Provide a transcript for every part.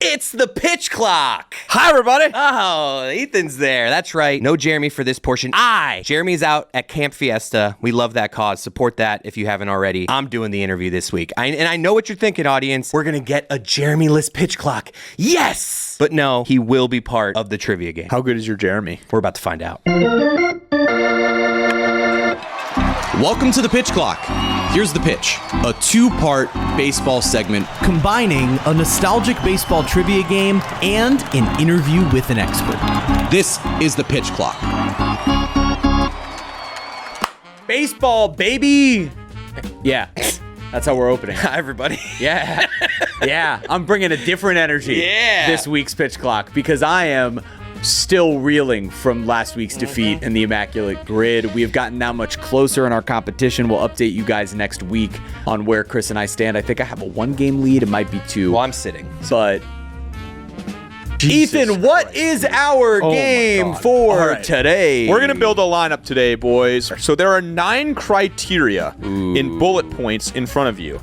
It's the pitch clock. Hi, everybody. Oh, Ethan's there. That's right. No Jeremy for this portion. Jeremy's out at Camp Fiesta. We love that cause. Support that if you haven't already. I'm doing the interview this week. And I know what you're thinking, audience. We're going to get a Jeremy-less pitch clock. Yes! But no, he will be part of the trivia game. How good is your Jeremy? We're about to find out. Welcome to the Pitch Clock. Here's the pitch. A two-part baseball segment combining a nostalgic baseball trivia game and an interview with an expert. This is the Pitch Clock. Baseball, baby. Yeah, that's how we're opening. Hi, everybody. Yeah. Yeah, I'm bringing a different energy this week's Pitch Clock because I am still reeling from last week's defeat in the Immaculate Grid. We have gotten that much closer in our competition. We'll update you guys next week on where Chris and I stand. I think I have a 1-game lead. It might be 2. Well, I'm sitting. But Jesus Ethan, what Christ. is our game for today? We're going to build a lineup today, boys. So there are 9 criteria in bullet points in front of you.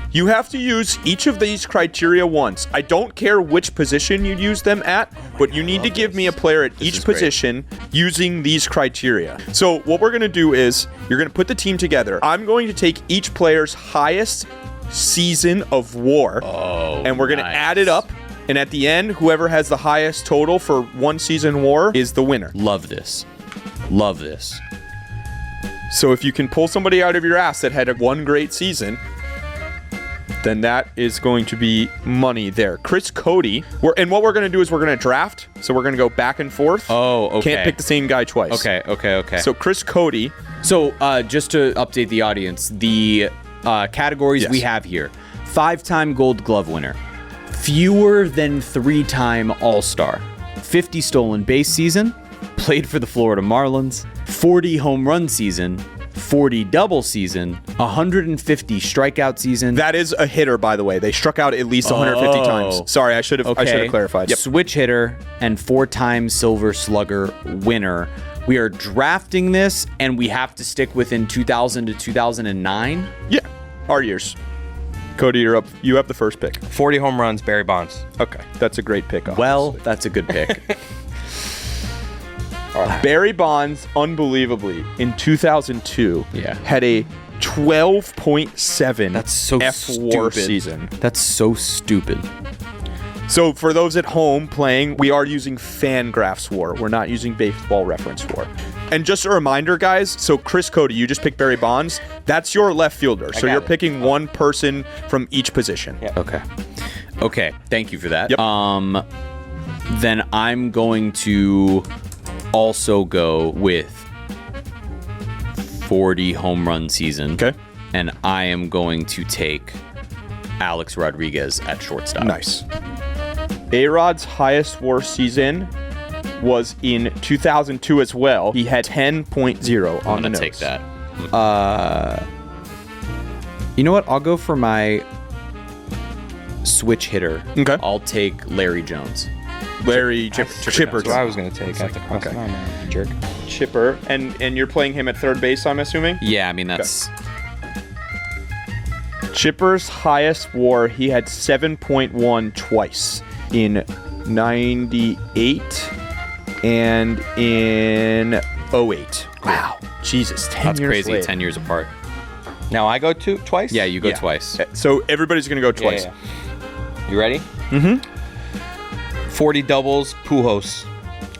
You have to use each of these criteria once. I don't care which position you use them at, but you need to give me a player at each position using these criteria. So what we're going to do is you're going to put the team together. I'm going to take each player's highest season of WAR, and we're going to add it up. And at the end, whoever has the highest total for one season WAR is the winner. Love this. Love this. So if you can pull somebody out of your ass that had one great season, then that is going to be money there. Chris Cody. And what we're going to do is we're going to draft. So we're going to go back and forth. Oh, okay. Can't pick the same guy twice. Okay. So Chris Cody. So just to update the audience, the categories we have here. 5-time Gold Glove winner. Fewer than 3-time All-Star. 50 stolen base season. Played for the Florida Marlins. 40 home run season. 40 double season, 150 strikeout season. That is a hitter, by the way. They struck out at least 150 times. Sorry, I should have clarified. Yep. Switch hitter and 4-time Silver Slugger winner. We are drafting this, and we have to stick within 2000 to 2009. Yeah, our years. Cody, you're up. You have the first pick. 40 home runs, Barry Bonds. Okay, that's a great pick. Obviously. Well, that's a good pick. Barry Bonds, unbelievably, in 2002, had a 12.7 That's so fWAR stupid. season. That's so stupid. So for those at home playing, we are using Fangraphs WAR. We're not using Baseball Reference WAR. And just a reminder, guys, so Chris Cody, you just picked Barry Bonds. That's your left fielder. So you're picking one person from each position. Yeah. Okay, thank you for that. Yep. Then I'm going to also go with 40 home run season. Okay. And I am going to take Alex Rodriguez at shortstop. Nice. A-Rod's highest WAR season was in 2002 as well. He had 10.0 on the nose. I'm going to take that. You know what? I'll go for my switch hitter. Okay. I'll take Larry Jones. Larry Chipper. That's what I was going to take. Okay. Jerk. Chipper. And you're playing him at third base, I'm assuming? Yeah, I mean, that's... Chipper's highest WAR, he had 7.1 twice in 98 and in 08. Wow. Jesus, 10 That's years crazy, late. 10 years apart. Now I go twice? Yeah, you go twice. So everybody's going to go twice. Yeah. You ready? Mm-hmm. 40 doubles, Pujols.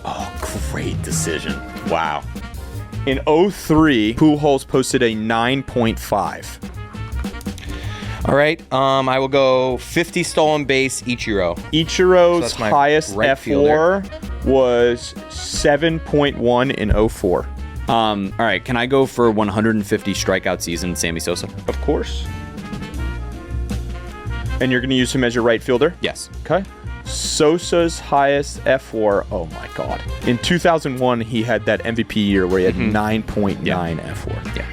Oh, great decision. Wow. In 03, Pujols posted a 9.5. All right, I will go 50 stolen base, Ichiro. Ichiro's So that's my highest right F4 was 7.1 in 04. All right, can I go for 150 strikeout season, Sammy Sosa? Of course. And you're going to use him as your right fielder? Yes. Okay. Sosa's highest F4, oh my God. In 2001, he had that MVP year where he had 9.9 F4. Yeah.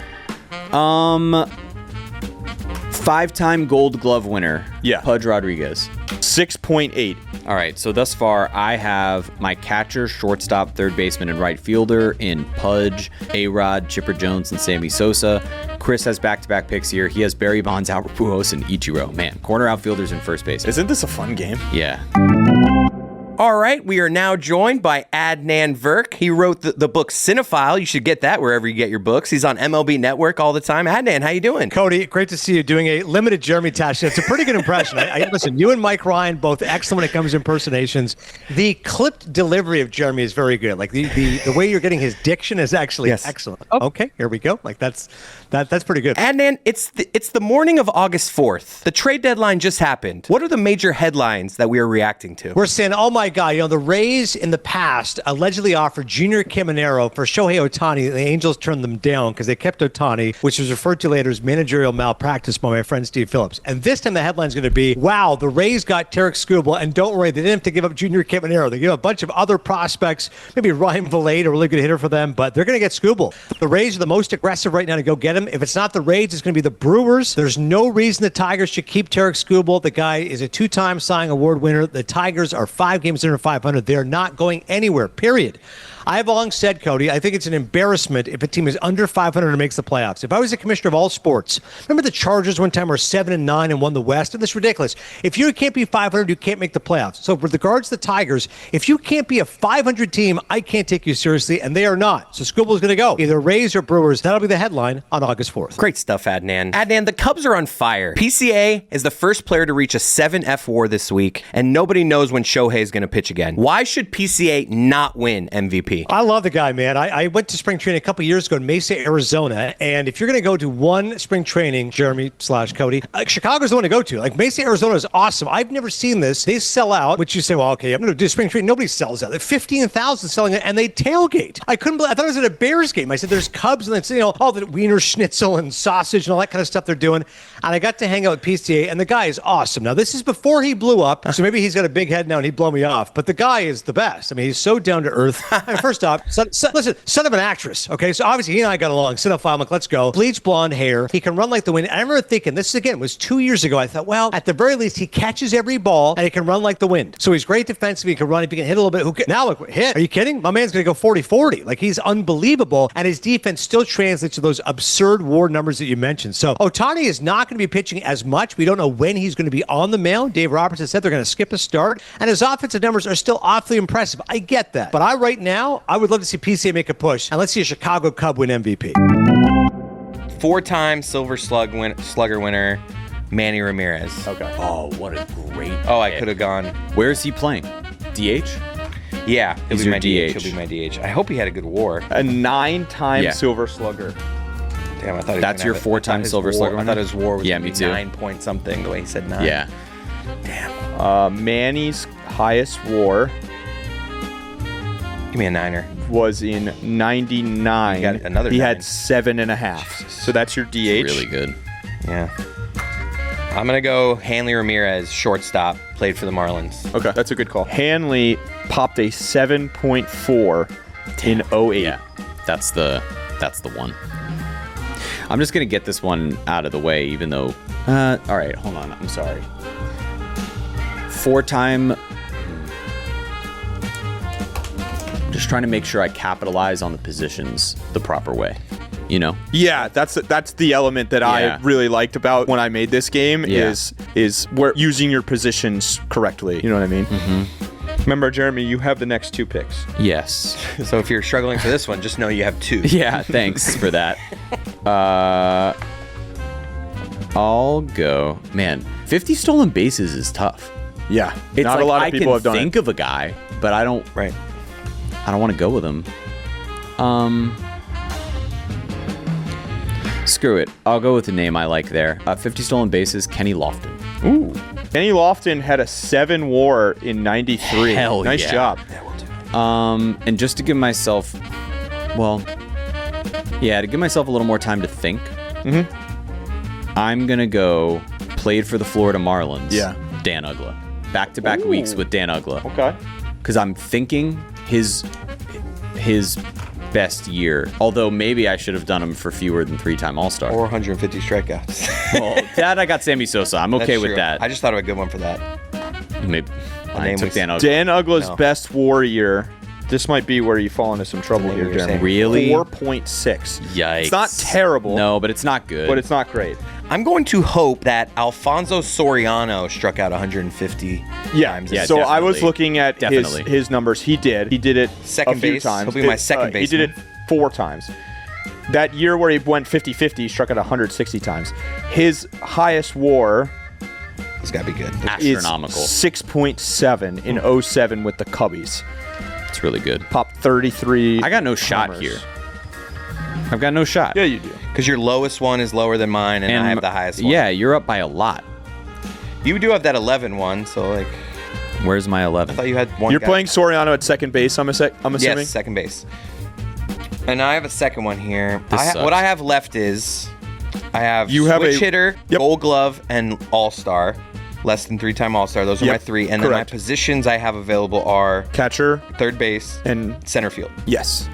5-time Gold Glove winner. Yeah. Pudge Rodriguez. 6.8. All right, so thus far, I have my catcher, shortstop, third baseman, and right fielder in Pudge, A-Rod, Chipper Jones, and Sammy Sosa. Chris has back-to-back picks here. He has Barry Bonds, Albert Pujols, and Ichiro. Man, corner outfielders and first base. Isn't this a fun game? Yeah. All right, we are now joined by Adnan Virk. He wrote the book Cinephile. You should get that wherever you get your books. He's on MLB Network all the time. Adnan, how you doing? Cody, great to see you doing a limited Jeremy Tash. It's a pretty good impression. Listen, you and Mike Ryan, both excellent when it comes to impersonations. The clipped delivery of Jeremy is very good. Like the way you're getting his diction is actually excellent. Okay, here we go. Like that's pretty good. Adnan, it's the morning of August 4th. The trade deadline just happened. What are the major headlines that we are reacting to? We're saying, oh my God, the Rays in the past allegedly offered Junior Caminero for Shohei Ohtani. The Angels turned them down because they kept Ohtani, which was referred to later as managerial malpractice by my friend Steve Phillips. And this time the headline's going to be, wow, the Rays got Tarek Skubal, and don't worry, they didn't have to give up Junior Caminero. They gave up a bunch of other prospects, maybe Ryan Valade, a really good hitter for them, but they're going to get Skubal. The Rays are the most aggressive right now to go get him. If it's not the Rays, it's going to be the Brewers. There's no reason the Tigers should keep Tarek Skubal. The guy is a two-time Cy Young Award winner. The Tigers are 5 games under 500. They're not going anywhere, period. I've long said, Cody, I think it's an embarrassment if a team is under 500 and makes the playoffs. If I was a commissioner of all sports, remember the Chargers one time were 7-9 and won the West? And that's ridiculous. If you can't be 500, you can't make the playoffs. So with regards to the Tigers, if you can't be a 500 team, I can't take you seriously, and they are not. So Skubal's going to go. Either Rays or Brewers. That'll be the headline on August 4th. Great stuff, Adnan. Adnan, the Cubs are on fire. PCA is the first player to reach a 7 fWAR this week, and nobody knows when Shohei is going to pitch again. Why should PCA not win MVP? I love the guy, man. I went to spring training a couple years ago in Mesa, Arizona, and if you're going to go to one spring training, Jeremy/Cody, Chicago's the one to go to. Like, Mesa, Arizona is awesome. I've never seen this. They sell out, which you say, well, okay, I'm going to do spring training. Nobody sells out. They're 15,000 selling it, and they tailgate. I couldn't believe. I thought it was at a Bears game. I said, there's Cubs, and it's, all the Wiener Schnitzel and sausage and all that kind of stuff they're doing. And I got to hang out with PCA, and the guy is awesome. Now, this is before he blew up, so maybe he's got a big head now and he'd blow me off. But the guy is the best. I mean, he's so down to earth. And first off, son of an actress. Okay, so obviously he and I got along. Cinephile, I'm like, let's go. Bleach blonde hair. He can run like the wind. I remember thinking, this again was 2 years ago. I thought, well, at the very least, he catches every ball and he can run like the wind. So he's great defensively. He can run. If he can hit a little bit, now look, hit. Are you kidding? My man's going to go 40-40. Like, he's unbelievable. And his defense still translates to those absurd WAR numbers that you mentioned. So Ohtani is not going to be pitching as much. We don't know when he's going to be on the mound. Dave Roberts has said they're going to skip a start. And his offensive numbers are still awfully impressive. I get that. But right now, I would love to see PCA make a push. And let's see a Chicago Cub win MVP. 4-time Silver Slugger winner, Manny Ramirez. Okay. Oh, what a great I could have gone. Where is he playing? DH? Yeah, he'll He's be your my DH. DH. He'll be my DH. I hope he had a good WAR. A 9-time Yeah. Silver Slugger. Damn, I thought he was That's gonna your have 4-time Silver Slugger I thought his WAR was Yeah, gonna me be too. 9 point something, the way he said 9. Yeah. Manny's highest WAR Give me a 9er. was in 99. He got another He 9. had 7.5. So that's your DH. Really good. Yeah. I'm going to go Hanley Ramirez, shortstop, played for the Marlins. Okay, that's a good call. Hanley popped a 7.4 in 08. Yeah, that's the one. I'm just gonna get this one out of the way, even though. All right, hold on. I'm sorry. 4-time. Just trying to make sure I capitalize on the positions the proper way. Yeah, that's the element that I really liked about when I made this game is where using your positions correctly. You know what I mean? Mm-hmm. Remember, Jeremy, you have the next 2 picks. Yes. So if you're struggling for this one, just know you have 2. Yeah. Thanks for that. I'll go. Man, 50 stolen bases is tough. Yeah, It's not like a lot of I people can have done think it. of a guy, but I don't. Right. I don't want to go with him. Screw it. I'll go with the name I like there. 50 stolen bases, Kenny Lofton. Ooh. Kenny Lofton had a 7 WAR in 93. Hell nice yeah. job. And just to give myself, to give myself a little more time to think, I'm going to go played for the Florida Marlins. Yeah. Dan Uggla. Back-to-back weeks with Dan Uggla. Okay. Because I'm thinking his best year. Although maybe I should have done him for fewer than 3-time All-Star. Or 150 strikeouts. Well, that I got Sammy Sosa. I'm okay That's with true. that. I just thought of a good one for that. Maybe I name took was- Dan Ugler. Dan Ugler's No. best WAR year. This might be where you fall into some trouble name here, we were Jeremy. saying. Really? 4.6. Yikes. It's not terrible. No, but it's not good. But it's not great. I'm going to hope that Alfonso Soriano struck out 150 times. Yeah, So I was definitely. looking at Definitely. his numbers. He did it Second a few base. times. He'll be my second He did it baseman. 4 times. That year where he went 50-50, he struck out 160 times. His highest WAR It's got to be good. is Astronomical. 6.7 in 07 with the Cubbies. It's really good. Popped 33. I got no shot homers. here. I've got no shot. Yeah, you do. Because your lowest one is lower than mine, and I have the highest one. Yeah, you're up by a lot. You do have that 11 one, so like, Where's my I 11? thought you had one. You're guy. playing Soriano at second base, I'm assuming? Yes, second base. And I have a second one here. This sucks. What I have left is I have You have switch a- hitter, Yep. Gold Glove, and All-Star. Less than 3-time All-Star. Those are Yep, my 3. And then my correct. positions I have available are Catcher third base and center field. yes.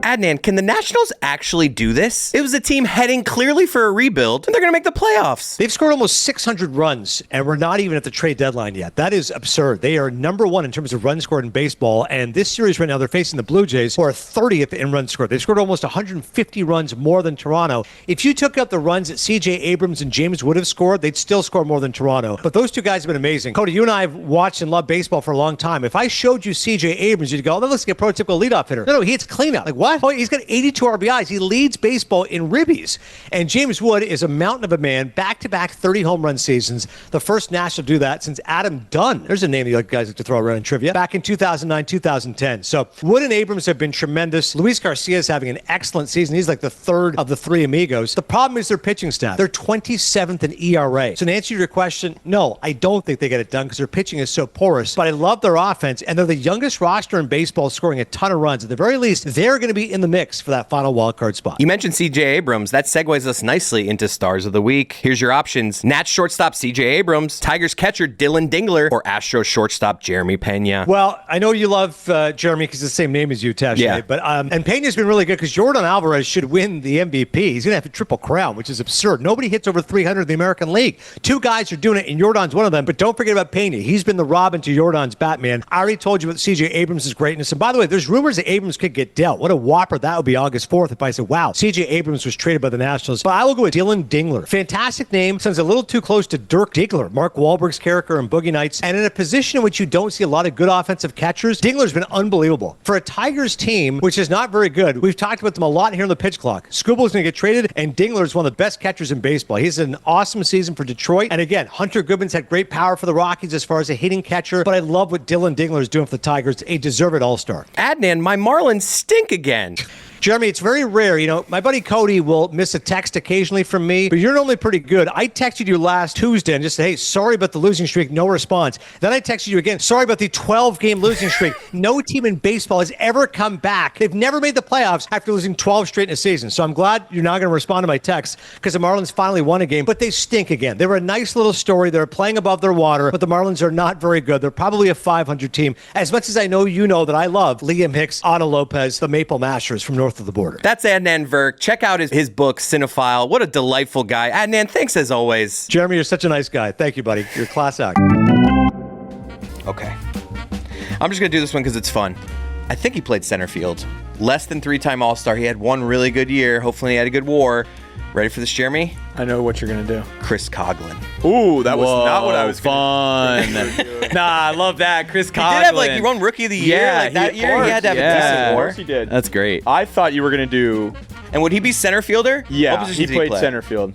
Adnan, can the Nationals actually do this? It was a team heading clearly for a rebuild, and they're going to make the playoffs. They've scored almost 600 runs, and we're not even at the trade deadline yet. That is absurd. They are number 1 in terms of runs scored in baseball, and this series right now, they're facing the Blue Jays, who are 30th in runs scored. They've scored almost 150 runs more than Toronto. If you took out the runs that CJ Abrams and James would have scored, they'd still score more than Toronto. But those two guys have been amazing. Cody, you and I have watched and loved baseball for a long time. If I showed you CJ Abrams, you'd go, oh, that looks like a prototypical leadoff hitter. No, he hits cleanout. Like, what? Oh, he's got 82 RBIs. He leads baseball in ribbies. And James Wood is a mountain of a man, back-to-back 30 home run seasons. The first national to do that since Adam Dunn. There's a name you guys like to throw around in trivia. Back in 2009, 2010. So Wood and Abrams have been tremendous. Luis Garcia is having an excellent season. He's like the third of the 3 amigos. The problem is their pitching staff. They're 27th in ERA. So to answer your question, no, I don't think they get it done because their pitching is so porous. But I love their offense, and they're the youngest roster in baseball scoring a ton of runs. At the very least, they're going to be in the mix for that final wildcard spot. You mentioned CJ Abrams. That segues us nicely into Stars of the Week. Here's your options. Nats shortstop CJ Abrams, Tigers catcher Dillon Dingler, or Astros shortstop Jeremy Peña. Well, I know you love Jeremy because it's the same name as you, Tash. Yeah. But and Peña's been really good because Jordan Alvarez should win the MVP. He's going to have a triple crown, which is absurd. Nobody hits over 300 in the American League. 2 guys are doing it, and Jordan's one of them. But don't forget about Peña. He's been the Robin to Jordan's Batman. I already told you about CJ Abrams' greatness. And by the way, there's rumors that Abrams could get dealt. What a whopper that would be August 4th if I said, wow, CJ Abrams was traded by the Nationals. But I will go with Dillon Dingler. Fantastic name. Sounds a little too close to Dirk Diggler, Mark Wahlberg's character in Boogie Nights. And in a position in which you don't see a lot of good offensive catchers, Dingler's been unbelievable. For a Tigers team, which is not very good, we've talked about them a lot here in the pitch clock. Skubal's going to get traded, and Dingler's one of the best catchers in baseball. He's an awesome season for Detroit. And again, Hunter Goodman's had great power for the Rockies as far as a hitting catcher, but I love what Dillon Dingler is doing for the Tigers. A deserved all-star. Adnan, my Marlins stink again. Jeremy, it's very rare. You know, my buddy Cody will miss a text occasionally from me, but you're normally pretty good. I texted you last Tuesday and just said, hey, sorry about the losing streak, no response. Then I texted you again, sorry about the 12-game losing streak. No team in baseball has ever come back. They've never made the playoffs after losing 12 straight in a season. So I'm glad you're not going to respond to my text because the Marlins finally won a game, but they stink again. They were a nice little story. They're playing above their water, but the Marlins are not very good. They're probably a 500 team. As much as I know you know that I love Liam Hicks, Otto Lopez, the Maple Masters from north of the border. That's Adnan Virk. Check out his book, Cinephile. What a delightful guy. Adnan, thanks as always. Jeremy, you're such a nice guy. Thank you, buddy. You're a class act. Okay. I'm just going to do this one because it's fun. I think he played center field. Less than 3-time All-Star. He had one really good year. Hopefully he had a good WAR. Ready for this, Jeremy? I know what you're going to do. Chris Coughlin. Ooh, that was not what I was fun. Nah, I love that. Chris Coughlin. He did have, he won Rookie of the Year. Yeah, that year, he had to have a decent Of WAR. course he did. That's great. I thought you were going to do... And would he be center fielder? Yeah, What position he did played play? center field.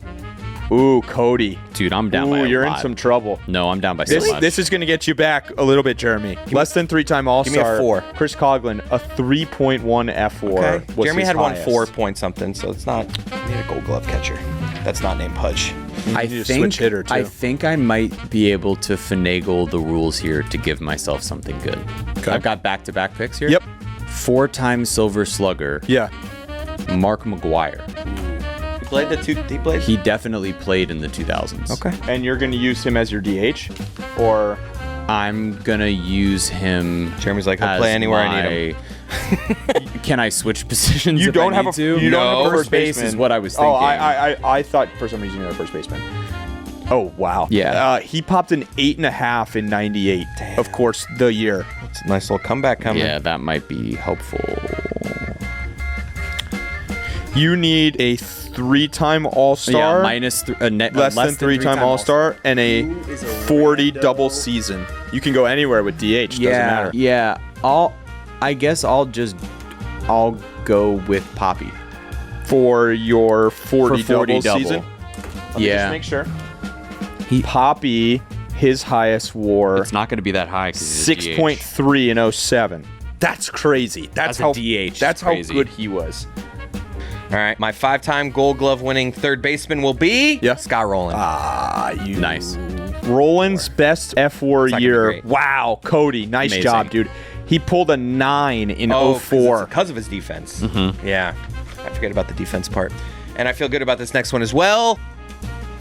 Ooh, Cody. Dude, I'm down by Ooh, a you're in lot. some trouble. No, I'm down by so much. This is going to get you back a little bit, Jeremy. Less than 3-time All-Star. Give me a 4. Chris Coughlin, a 3.1 fWAR. Okay. Was Jeremy his had highest. 4 point something, so it's not. Need a Gold Glove catcher. That's not named Pudge. I need a switch hitter, too. I think I might be able to finagle the rules here to give myself something good. Okay. I've got back-to-back picks here. Yep. 4-time Silver Slugger, Yeah. Mark McGuire. He played the two. He played. He definitely played in the 2000s. Okay. And you're going to use him as your DH? Or... I'm gonna use him. Jeremy's like, he'll as play anywhere I need him. Can I switch positions? You if don't I have need a to? you don't have a First first base baseman. is what I was thinking. Oh, I thought for some reason you had a first baseman. Oh, wow. Yeah. He popped an 8.5 in 98. Damn. Of course, the year. It's a nice little comeback coming. Yeah, that might be helpful. You need a 3-time All-Star. Yeah, minus less than 3-time All-Star and a 40 double season. You can go anywhere with DH. Doesn't matter. Yeah. I'll go with Poppy For your 40 for 40 double season. Let me Yeah. just make sure. Poppy, his highest WAR, It's not going to be that high. 6.3 in 07. That's crazy. That's As a how DH, That's how crazy. good he was. All right, my 5-time Gold Glove winning third baseman will be Scott Rowland. Nice. Roland's best fWAR not gonna be year. great. Wow, Cody, nice Amazing. job, dude. He pulled a 9 in 04. Because of his defense. Yeah, I forget about the defense part. And I feel good about this next one as well.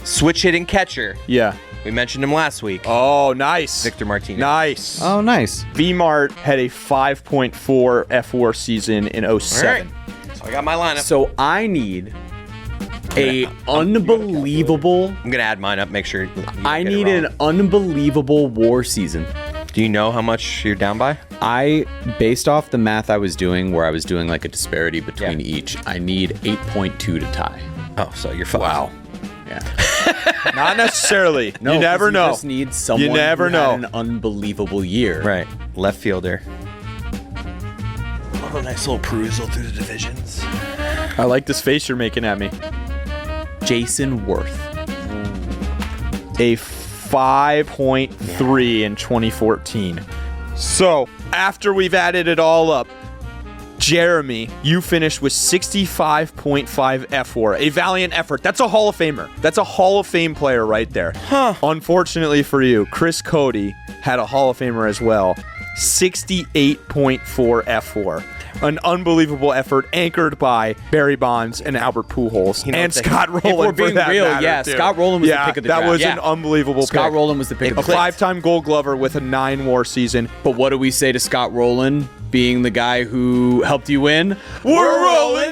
Switch hitting catcher. Yeah. We mentioned him last week. Oh, nice. Victor Martinez. Nice. Oh, nice. V-Mart had a 5.4 fWAR season in 07. All right. So I got my lineup. So I need a unbelievable. I'm gonna add mine up. Make sure. You don't I get it need wrong. an unbelievable WAR season. Do you know how much you're down by? Based off the math I was doing, where I was doing like a disparity between each, I need 8.2 to tie. Oh, so you're fine. Wow. Yeah. Not necessarily. No, you never 'cause know. You just need someone You never who know. had an unbelievable year. Right. Left fielder. Oh, nice little perusal through the divisions. I like this face you're making at me. Jason Worth. A 5.3 in 2014. So, after we've added it all up, Jeremy, you finished with 65.5 fWAR. A valiant effort. That's a Hall of Famer. That's a Hall of Fame player right there. Unfortunately for you, Chris Cody had a Hall of Famer as well. 68.4 fWAR. An unbelievable effort anchored by Barry Bonds and Albert Pujols and Scott Rowland. If we're for being that real, matter, yeah, too. Scott Rowland was the pick of the that draft. was Yeah. an unbelievable Scott pick. Rowland was the pick of the A draft. 5-time Gold Glover with a 9 WAR season. But what do we say to Scott Rowland being the guy who helped you win? We're rolling